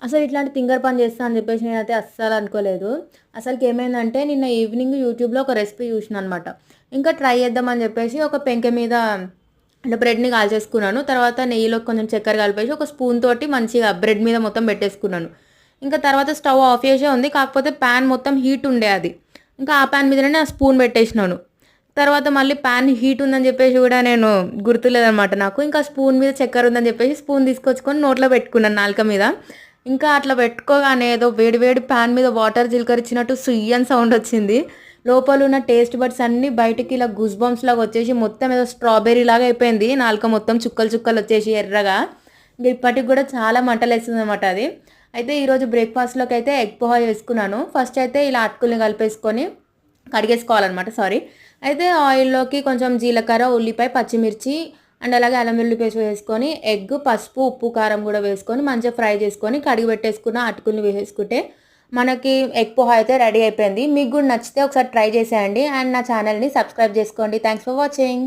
అసలు ఇట్లాంటి తింగర్ పని చేస్తా అని చెప్పేసి నేనైతే అస్సలు అనుకోలేదు. అసలుకి ఏమైందంటే నిన్న ఈవినింగ్ యూట్యూబ్‌లో ఒక రెసిపీ చూసినాననమాట. ఇంకా ట్రై చేద్దామని చెప్పేసి ఒక పెంక మీద అంటే బ్రెడ్‌ని కాల్చేసుకున్నాను. తర్వాత నెయ్యిలో కొంచెం చక్కెర కలిపేసి ఒక స్పూన్ తోటి మంచిగా బ్రెడ్ మీద మొత్తం పెట్టేసుకున్నాను. ఇంకా తర్వాత స్టవ్ ఆఫ్ చేసే ఉంది. కాకపోతే పాన్ మొత్తం హీట్ ఉండే అది. ఇంకా ఆ పాన్ మీదనే ఆ స్పూన్ పెట్టేసినాను. తర్వాత మళ్ళీ పాన్ హీట్ ఉందని చెప్పేసి కూడా నేను గుర్తులేదనమాట నాకు. ఇంకా స్పూన్ మీద చక్కెర ఉందని చెప్పేసి స్పూన్ తీసుకొచ్చుకొని నోట్లో పెట్టుకున్నాను నాలుక మీద. ఇంకా అట్లా పెట్టుకోగానే ఏదో వేడి వేడి పాన్ మీద వాటర్ చిలకరించినట్టు సుయ్ అని సౌండ్ వచ్చింది. లోపల ఉన్న టేస్ట్ బడ్స్ అన్నీ బయటికి ఇలా గూస్ బంప్స్ లాగా వచ్చేసి మొత్తం ఏదో స్ట్రాబెర్రీ లాగా అయిపోయింది. నాలుక మొత్తం చుక్కలు చుక్కలు వచ్చేసి ఎర్రగా. ఇంక ఇప్పటికి కూడా చాలా మంటలేస్తుందనమాట అది. అయితే ఈరోజు బ్రేక్‌ఫాస్ట్‌లోకి అయితే ఎగ్ పోహా చేసుకున్నాను. ఫస్ట్ అయితే ఇలా అటుకుల్ని కలిపేసుకొని కడిగేసుకోవాలనమాట సారీ. అయితే ఆయిల్‌లోకి కొంచెం జీలకర్ర, ఉల్లిపాయ, పచ్చిమిర్చి అండ్ అలాగే అల్లం వెల్లుల్లి పేస్ట్ వేసుకొని ఎగ్, పసుపు, ఉప్పు, కారం కూడా వేసుకొని మంచిగా ఫ్రై చేసుకొని కడిగి పెట్టేసుకున్న అటుకుల్ని వేసేసుకుంటే మనకి ఎగ్ పోహా అయితే రెడీ అయిపోయింది. మీకు కూడా నచ్చితే ఒకసారి ట్రై చేసేయండి. అండ్ నా ఛానల్‌ని సబ్స్క్రైబ్ చేసుకోండి. Thanks for watching.